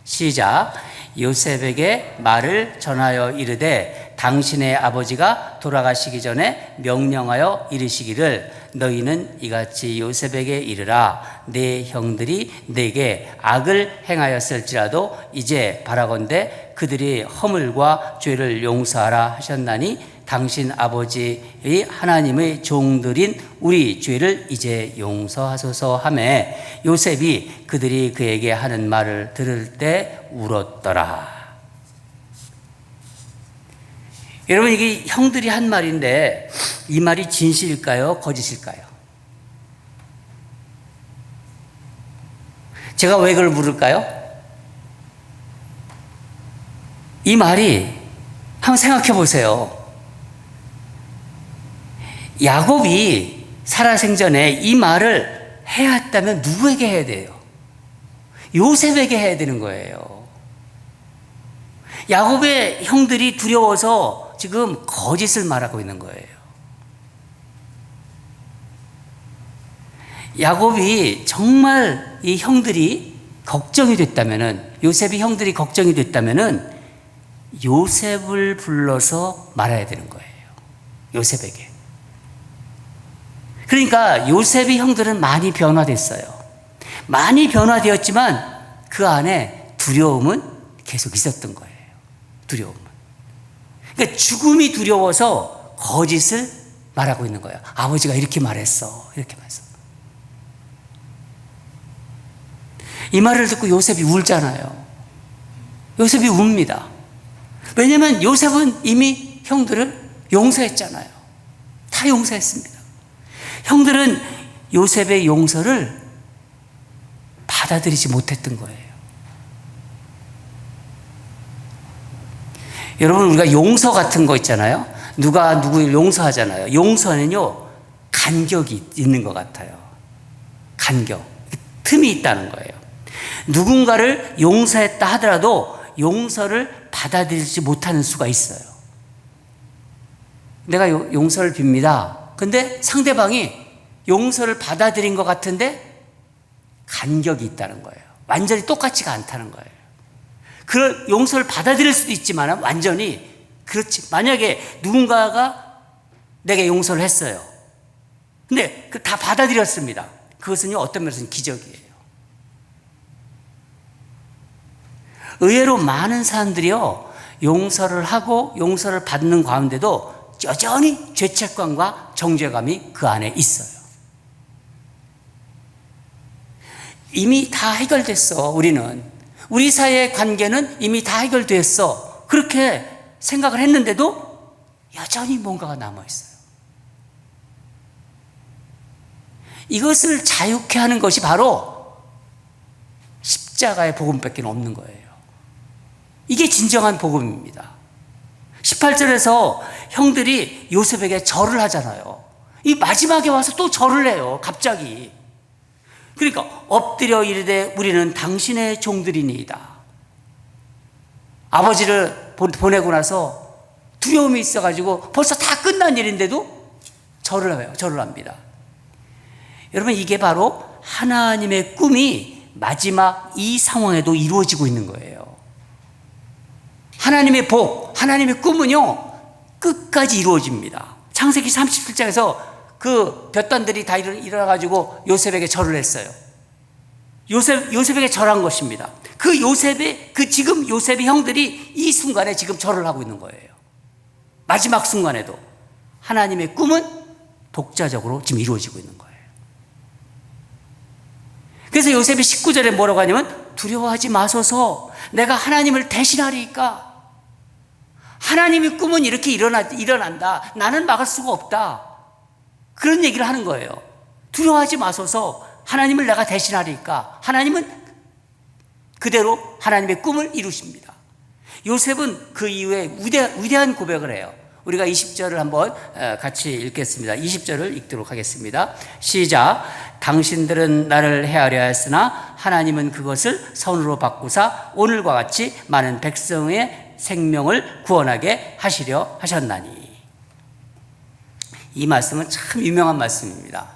시작. 요셉에게 말을 전하여 이르되 당신의 아버지가 돌아가시기 전에 명령하여 이르시기를 너희는 이같이 요셉에게 이르라. 내 형들이 내게 악을 행하였을지라도 이제 바라건대 그들이 허물과 죄를 용서하라 하셨나니 당신 아버지의 하나님의 종들인 우리 죄를 이제 용서하소서 하매 요셉이 그들이 그에게 하는 말을 들을 때 울었더라. 여러분, 이게 형들이 한 말인데 이 말이 진실일까요? 거짓일까요? 제가 왜 그걸 물을까요? 이 말이, 한번 생각해 보세요. 야곱이 살아생전에 이 말을 해야 했다면 누구에게 해야 돼요? 요셉에게 해야 되는 거예요. 야곱의 형들이 두려워서 지금 거짓을 말하고 있는 거예요. 야곱이 정말 이 형들이 걱정이 됐다면은, 요셉이 형들이 걱정이 됐다면은 요셉을 불러서 말해야 되는 거예요. 요셉에게. 그러니까 요셉의 형들은 많이 변화됐어요. 많이 변화되었지만 그 안에 두려움은 계속 있었던 거예요. 두려움은. 그러니까 죽음이 두려워서 거짓을 말하고 있는 거예요. 아버지가 이렇게 말했어. 이렇게 말했어. 이 말을 듣고 요셉이 울잖아요. 요셉이 웁니다. 왜냐하면 요셉은 이미 형들을 용서했잖아요. 다 용서했습니다. 형들은 요셉의 용서를 받아들이지 못했던 거예요. 여러분, 우리가 용서 같은 거 있잖아요. 누가 누구를 용서하잖아요. 용서는요, 간격이 있는 것 같아요. 간격. 틈이 있다는 거예요. 누군가를 용서했다 하더라도 용서를 받아들이지 못하는 수가 있어요. 내가 용서를 빕니다. 근데 상대방이 용서를 받아들인 것 같은데 간격이 있다는 거예요. 완전히 똑같지가 않다는 거예요. 그 용서를 받아들일 수도 있지만 완전히 그렇지. 만약에 누군가가 내게 용서를 했어요. 근데 다 받아들였습니다. 그것은요, 어떤 면에서는 기적이에요. 의외로 많은 사람들이요, 용서를 하고 용서를 받는 가운데도 여전히 죄책감과 정죄감이 그 안에 있어요. 이미 다 해결됐어. 우리 사이의 관계는 이미 다 해결됐어. 그렇게 생각을 했는데도 여전히 뭔가가 남아있어요. 이것을 자유케 하는 것이 바로 십자가의 복음밖에 없는 거예요. 이게 진정한 복음입니다. 18절에서 형들이 요셉에게 절을 하잖아요. 이 마지막에 와서 또 절을 해요. 갑자기. 그러니까 엎드려 이르되 우리는 당신의 종들이니이다. 아버지를 보내고 나서 두려움이 있어가지고 벌써 다 끝난 일인데도 절을 해요. 절을 합니다. 여러분, 이게 바로 하나님의 꿈이 마지막 이 상황에도 이루어지고 있는 거예요. 하나님의 복, 하나님의 꿈은요, 끝까지 이루어집니다. 창세기 37장에서 그 볕단들이 다 일어나가지고 요셉에게 절을 했어요. 요셉에게 절한 것입니다. 지금 요셉의 형들이 이 순간에 지금 절을 하고 있는 거예요. 마지막 순간에도 하나님의 꿈은 독자적으로 지금 이루어지고 있는 거예요. 그래서 요셉이 19절에 뭐라고 하냐면 두려워하지 마소서 내가 하나님을 대신하리이까. 하나님의 꿈은 이렇게 일어난다. 나는 막을 수가 없다. 그런 얘기를 하는 거예요. 두려워하지 마소서 하나님을 내가 대신하리이까. 하나님은 그대로 하나님의 꿈을 이루십니다. 요셉은 그 이후에 위대한 고백을 해요. 우리가 20절을 한번 같이 읽겠습니다. 20절을 읽도록 하겠습니다. 시작. 당신들은 나를 헤아려 했으나 하나님은 그것을 선으로 바꾸사 오늘과 같이 많은 백성의 생명을 구원하게 하시려 하셨나니. 이 말씀은 참 유명한 말씀입니다.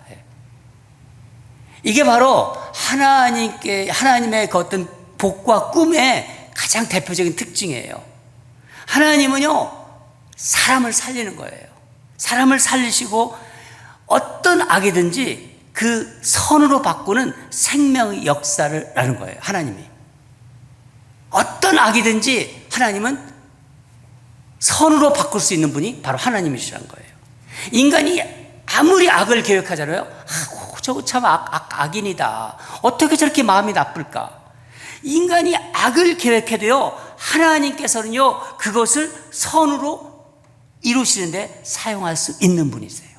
이게 바로 하나님의 그 어떤 복과 꿈의 가장 대표적인 특징이에요. 하나님은요, 사람을 살리는 거예요. 사람을 살리시고 어떤 악이든지 그 선으로 바꾸는 생명의 역사를 하는 거예요. 하나님이. 어떤 악이든지 하나님은 선으로 바꿀 수 있는 분이 바로 하나님이시라는 거예요. 인간이 아무리 악을 계획하잖아요. 저거 참 악인이다. 어떻게 저렇게 마음이 나쁠까? 인간이 악을 계획해도요, 하나님께서는요, 그것을 선으로 이루시는데 사용할 수 있는 분이세요.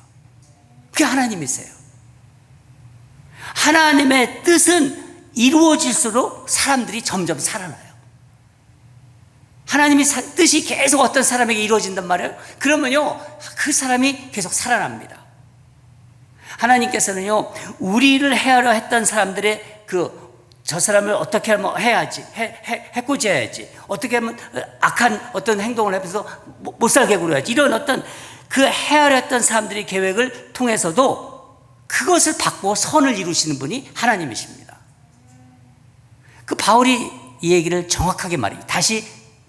그게 하나님이세요. 하나님의 뜻은 이루어질수록 사람들이 점점 살아나요. 하나님의 뜻이 계속 어떤 사람에게 이루어진단 말이에요. 그러면요, 그 사람이 계속 살아납니다. 하나님께서는요, 우리를 헤아려 했던 사람들의 저 사람을 어떻게 하면 해야지, 해코지 해야지, 어떻게 하면 악한 어떤 행동을 하면서 못 살게 굴어야지, 이런 어떤 그 헤아려 했던 사람들의 계획을 통해서도 그것을 바꾸어 선을 이루시는 분이 하나님이십니다. 그 바울이 이 얘기를 정확하게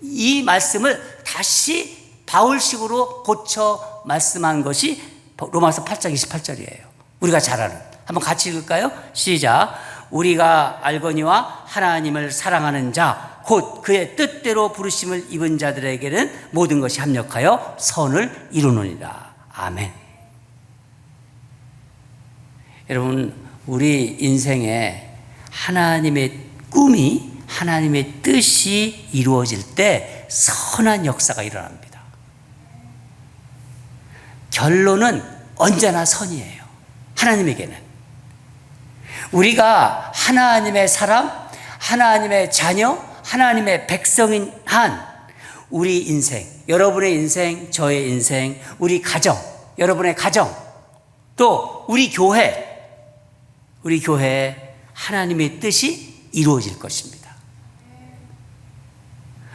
이 말씀을 다시 바울식으로 고쳐 말씀한 것이 로마서 8장 28절이에요. 우리가 잘 아는. 한번 같이 읽을까요? 시작. 우리가 알거니와 하나님을 사랑하는 자, 곧 그의 뜻대로 부르심을 입은 자들에게는 모든 것이 합력하여 선을 이루느니라. 아멘. 여러분, 우리 인생에 하나님의 꿈이, 하나님의 뜻이 이루어질 때 선한 역사가 일어납니다. 결론은 언제나 선이에요. 하나님에게는. 우리가 하나님의 사람, 하나님의 자녀, 하나님의 백성인 한 우리 인생, 여러분의 인생, 저의 인생, 우리 가정, 여러분의 가정, 또 우리 교회에 하나님의 뜻이 이루어질 것입니다.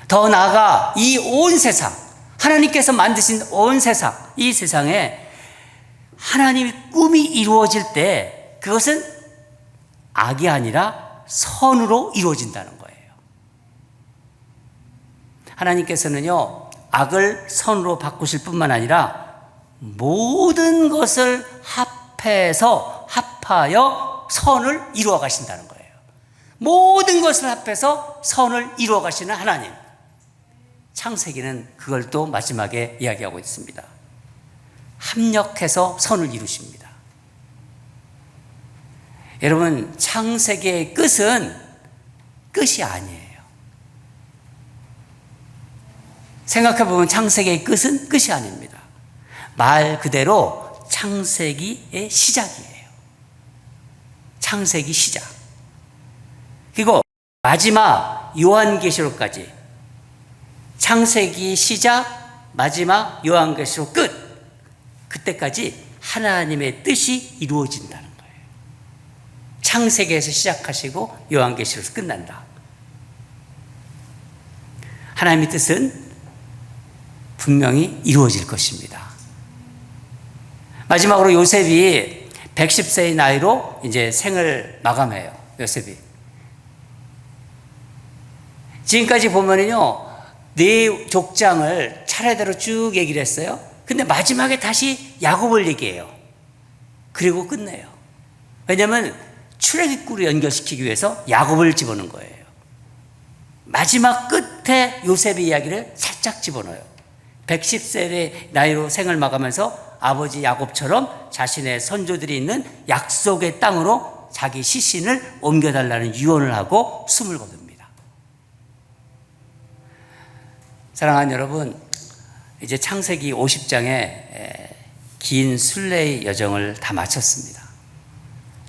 더 나아가 이 온 세상, 하나님께서 만드신 온 세상, 이 세상에 하나님의 꿈이 이루어질 때 그것은 악이 아니라 선으로 이루어진다는 거예요. 하나님께서는요, 악을 선으로 바꾸실 뿐만 아니라 모든 것을 합하여 선을 이루어 가신다는 거예요. 모든 것을 합해서 선을 이루어 가시는 하나님. 창세기는 그걸 또 마지막에 이야기하고 있습니다. 합력해서 선을 이루십니다. 여러분, 창세기의 끝은 끝이 아니에요. 생각해보면 창세기의 끝은 끝이 아닙니다. 말 그대로 창세기의 시작이에요. 창세기 시작. 그리고 마지막 요한계시록까지 창세기 시작, 마지막 요한계시록 끝. 그때까지 하나님의 뜻이 이루어진다는 거예요. 창세기에서 시작하시고 요한계시록에서 끝난다. 하나님의 뜻은 분명히 이루어질 것입니다. 마지막으로 요셉이 110세의 나이로 이제 생을 마감해요. 요셉이. 지금까지 보면은요, 네 족장을 차례대로 쭉 얘기를 했어요. 근데 마지막에 다시 야곱을 얘기해요. 그리고 끝내요. 왜냐하면 출애굽기로 연결시키기 위해서 야곱을 집어넣은 거예요. 마지막 끝에 요셉의 이야기를 살짝 집어넣어요. 110세의 나이로 생을 마감하면서 아버지 야곱처럼 자신의 선조들이 있는 약속의 땅으로 자기 시신을 옮겨달라는 유언을 하고 숨을 거둡니다. 사랑하는 여러분, 이제 창세기 50장의 긴 순례의 여정을 다 마쳤습니다.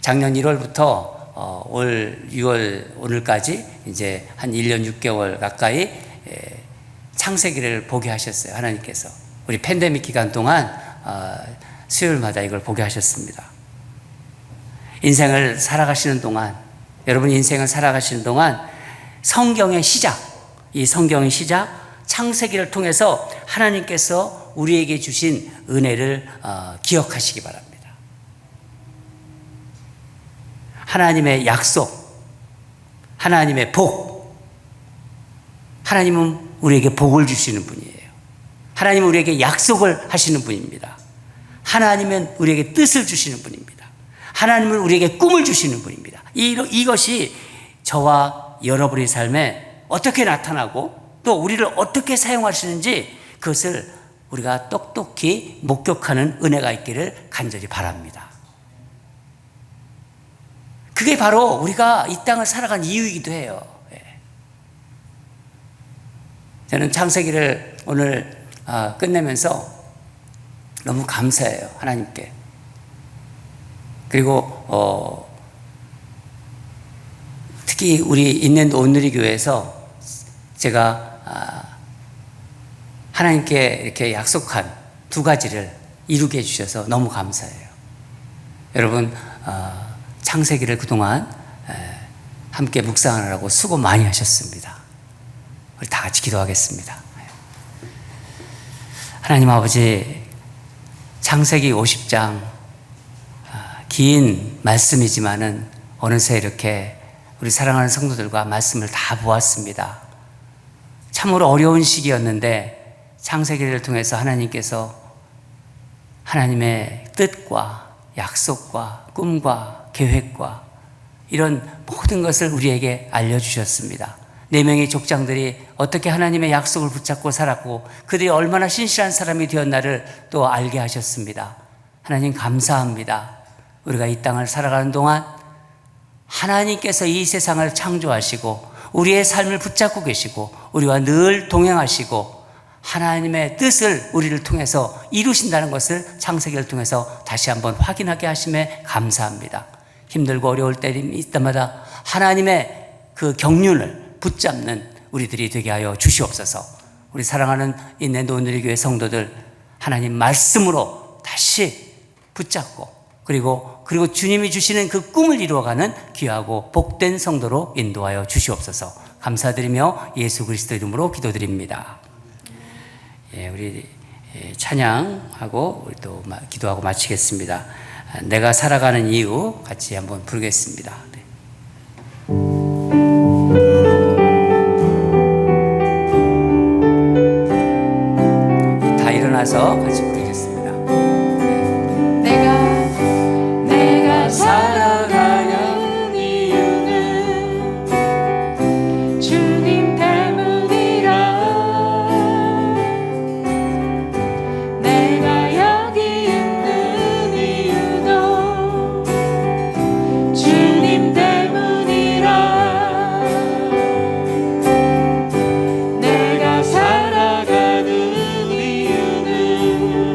작년 1월부터 올 6월 오늘까지 이제 한 1년 6개월 가까이 창세기를 보게 하셨어요. 하나님께서. 우리 팬데믹 기간 동안 수요일마다 이걸 보게 하셨습니다. 인생을 살아가시는 동안, 여러분 인생을 살아가시는 동안 성경의 시작, 이 성경의 시작, 창세기를 통해서 하나님께서 우리에게 주신 은혜를 기억하시기 바랍니다. 하나님의 약속, 하나님의 복, 하나님은 우리에게 복을 주시는 분이에요. 하나님은 우리에게 약속을 하시는 분입니다. 하나님은 우리에게 뜻을 주시는 분입니다. 하나님은 우리에게 꿈을 주시는 분입니다. 이것이 저와 여러분의 삶에 어떻게 나타나고 또 우리를 어떻게 사용하시는지 그것을 우리가 똑똑히 목격하는 은혜가 있기를 간절히 바랍니다. 그게 바로 우리가 이 땅을 살아간 이유이기도 해요. 저는 창세기를 오늘 끝내면서 너무 감사해요. 하나님께. 그리고 특히 우리 인랜드 온누리 교회에서 제가 하나님께 이렇게 약속한 두 가지를 이루게 해주셔서 너무 감사해요. 여러분 창세기를 그동안 함께 묵상하느라고 수고 많이 하셨습니다. 우리 다 같이 기도하겠습니다. 하나님 아버지, 창세기 50장 긴 말씀이지만은 어느새 이렇게 우리 사랑하는 성도들과 말씀을 다 보았습니다. 참으로 어려운 시기였는데 창세기를 통해서 하나님께서 하나님의 뜻과 약속과 꿈과 계획과 이런 모든 것을 우리에게 알려주셨습니다. 4명의 족장들이 어떻게 하나님의 약속을 붙잡고 살았고 그들이 얼마나 신실한 사람이 되었나를 또 알게 하셨습니다. 하나님 감사합니다. 우리가 이 땅을 살아가는 동안 하나님께서 이 세상을 창조하시고 우리의 삶을 붙잡고 계시고 우리와 늘 동행하시고 하나님의 뜻을 우리를 통해서 이루신다는 것을 창세기를 통해서 다시 한번 확인하게 하심에 감사합니다. 힘들고 어려울 때이 있다마다 하나님의 그 경륜을 붙잡는 우리들이 되게 하여 주시옵소서. 우리 사랑하는 인랜드 온누리 교회 성도들 하나님 말씀으로 다시 붙잡고 그리고 주님이 주시는 그 꿈을 이루어가는 귀하고 복된 성도로 인도하여 주시옵소서. 감사드리며 예수 그리스도 이름으로 기도드립니다. 우리 찬양하고 우리 또 기도하고 마치겠습니다. 내가 살아가는 이유 같이 한번 부르겠습니다. 다 일어나서 같이 부르겠습니다. 내가 살아가는 이유는 주님 때문이라. 내가 여기 있는 이유도 주님 때문이라. 내가 살아가는 이유는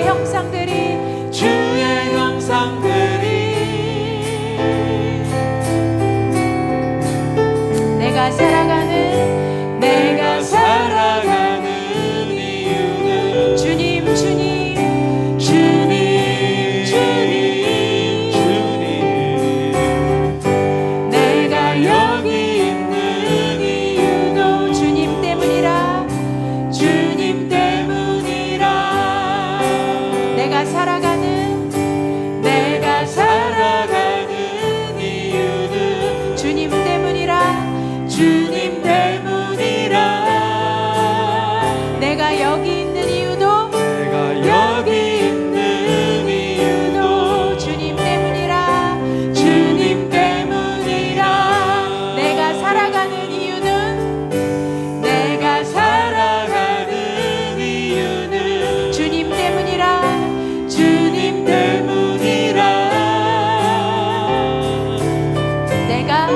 형상들이 주의 형상들이 내가 살아가는 이유는 주님 주님 주님 주님 내가 여기 있는 이유도 주님 때문이라 주님 때문이라 내가 살아가는 이유는 주님 때문이라 주님 때문이라 내가 여기 있는 이유도 내가 여기 있는 이유도 주님 때문이라 주님 때문이라 내가 살아가는 이유는 주님 때문이라 주님 때문이라 내가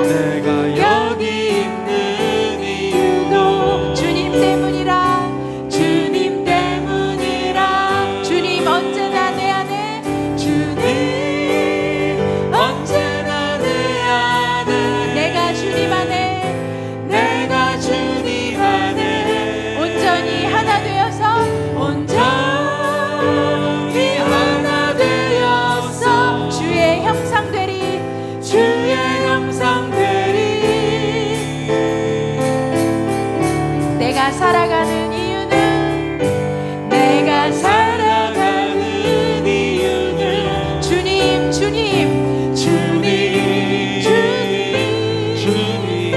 여기 있는 이유도 주님 때문이라 주님 때문이라 주님 언제나 내 안에 주님 언제나 내 안에 내가 주님 안에 내가 주님 안에 온전히 하나 되어서 온전히 하나 되었어 주의 형상되리 주의 형상들이 내가 살아가는 이유는 내가 살아가는 이유는 주님 주님 주님 주님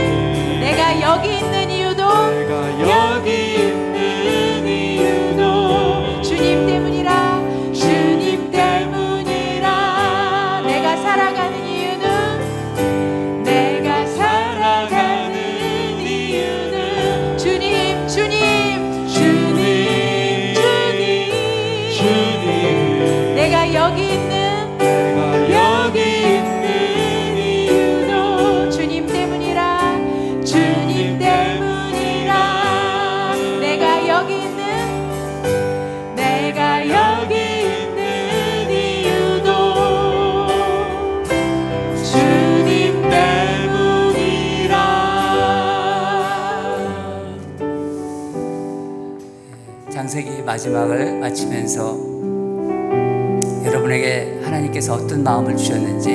내가 여기 있는 이유도 내가 여기 있는 이유도 주님 때문이라 주님 때문이라 내가 살아가는 이유는 주님 주님 주님 주님 내가 여기 있는 이유도 주님 때문이라 주님 때문이라 내가 여기 있는 이유도 주님 때문이라 창세기 마지막을 마치면서 여러분에게 하나님께서 어떤 마음을 주셨는지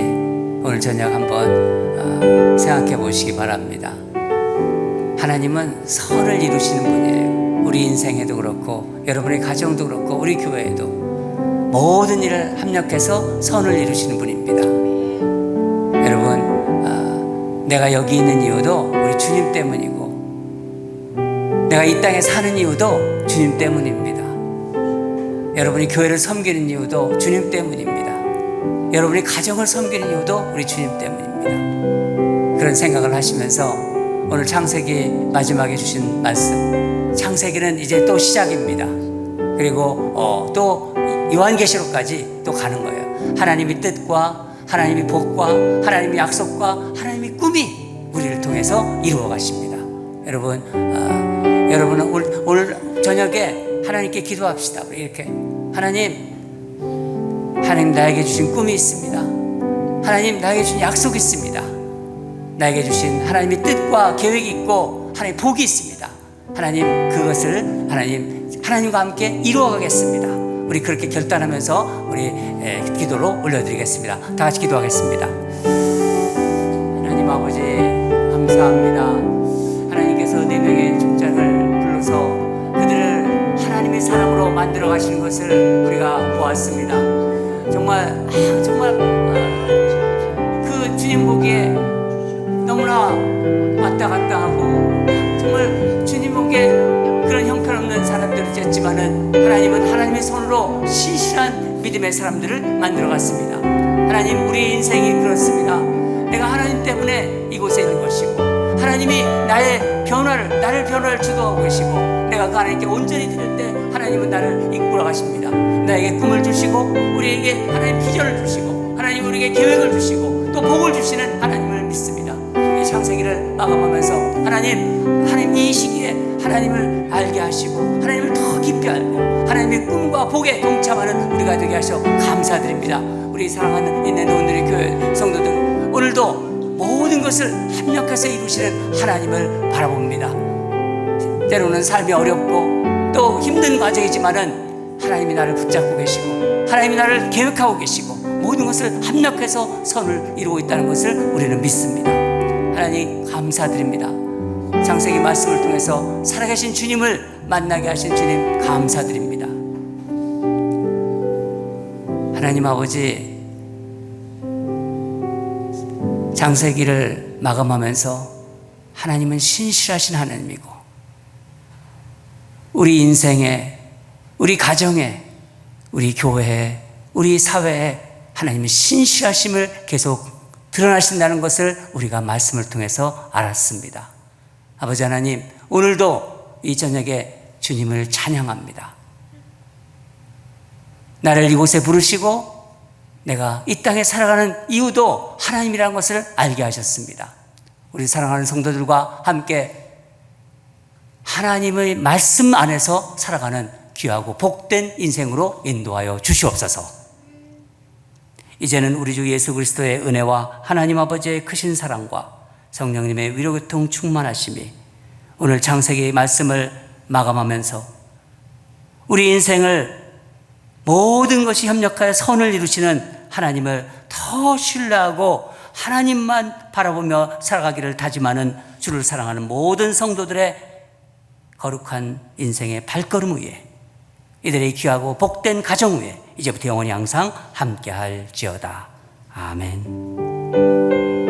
오늘 저녁 한번 생각해 보시기 바랍니다. 하나님은 선을 이루시는 분이에요. 우리 인생에도 그렇고 여러분의 가정도 그렇고 우리 교회에도 모든 일을 합력해서 선을 이루시는 분입니다. 여러분, 내가 여기 있는 이유도 우리 주님 때문이고 내가 이 땅에 사는 이유도 주님 때문입니다. 여러분이 교회를 섬기는 이유도 주님 때문입니다. 여러분이 가정을 섬기는 이유도 우리 주님 때문입니다. 그런 생각을 하시면서 오늘 창세기 마지막에 주신 말씀, 창세기는 이제 또 시작입니다. 그리고 또 요한계시록까지 또 가는 거예요. 하나님의 뜻과 하나님의 복과 하나님의 약속과 하나님의 꿈이 우리를 통해서 이루어 가십니다. 여러분은 오늘 저녁에 하나님께 기도합시다. 이렇게 하나님 나에게 주신 꿈이 있습니다. 하나님 나에게 주신 약속이 있습니다. 나에게 주신 하나님의 뜻과 계획이 있고 하나님의 복이 있습니다. 하나님 그것을 하나님과 함께 이루어가겠습니다. 우리 그렇게 결단하면서 우리 기도로 올려드리겠습니다. 다 같이 기도하겠습니다. 하나님 아버지 감사합니다. 하나님께서 4명의 족장을 불러서 그들을 하나님의 사람으로 만들어 가시는 것을 우리가 보았습니다. 정말 그 주님 보기에 너무나 왔다 갔다 하고 정말 주님 보기에 그런 형편없는 사람들이었지만은 하나님은 하나님의 손으로 신실한 믿음의 사람들을 만들어 갔습니다. 하나님 우리 인생이 그렇습니다. 내가 하나님 때문에 이곳에 있는 것이고 하나님이 나를 변화를 주도하고 계시고 내가 그 하나님께 온전히 드릴 때 하나님은 나를 이끌어 가십니다. 나에게 꿈을 주시고 우리에게 하나님 비전을 주시고 하나님 우리에게 계획을 주시고 또 복을 주시는 하나님을 믿습니다. 이 창세기를 마감하면서 하나님 이 시기에 하나님을 알게 하시고 하나님을 더 깊이 알고 하나님의 꿈과 복에 동참하는 우리가 되게 하셔 감사드립니다. 우리 사랑하는 있는 오늘의 교회 성도들, 오늘도 모든 것을 합력해서 이루시는 하나님을 바라봅니다. 때로는 삶이 어렵고 또 힘든 과정이지만은 하나님이 나를 붙잡고 계시고 하나님이 나를 계획하고 계시고 모든 것을 합력해서 선을 이루고 있다는 것을 우리는 믿습니다. 하나님 감사드립니다. 창세기 말씀을 통해서 살아계신 주님을 만나게 하신 주님 감사드립니다. 하나님 아버지, 창세기를 마감하면서 하나님은 신실하신 하나님이고 우리 인생에, 우리 가정에, 우리 교회에, 우리 사회에 하나님은 신실하심을 계속 드러나신다는 것을 우리가 말씀을 통해서 알았습니다. 아버지 하나님, 오늘도 이 저녁에 주님을 찬양합니다. 나를 이곳에 부르시고 내가 이 땅에 살아가는 이유도 하나님이라는 것을 알게 하셨습니다. 우리 사랑하는 성도들과 함께 하나님의 말씀 안에서 살아가는 귀하고 복된 인생으로 인도하여 주시옵소서. 이제는 우리 주 예수 그리스도의 은혜와 하나님 아버지의 크신 사랑과 성령님의 위로교통 충만하심이 오늘 창세기 말씀을 마감하면서 우리 인생을 모든 것이 협력하여 선을 이루시는 하나님을 더 신뢰하고 하나님만 바라보며 살아가기를 다짐하는 주를 사랑하는 모든 성도들의 거룩한 인생의 발걸음 위에 이들의 귀하고 복된 가정 위에 이제부터 영원히 항상 함께할지어다. 아멘.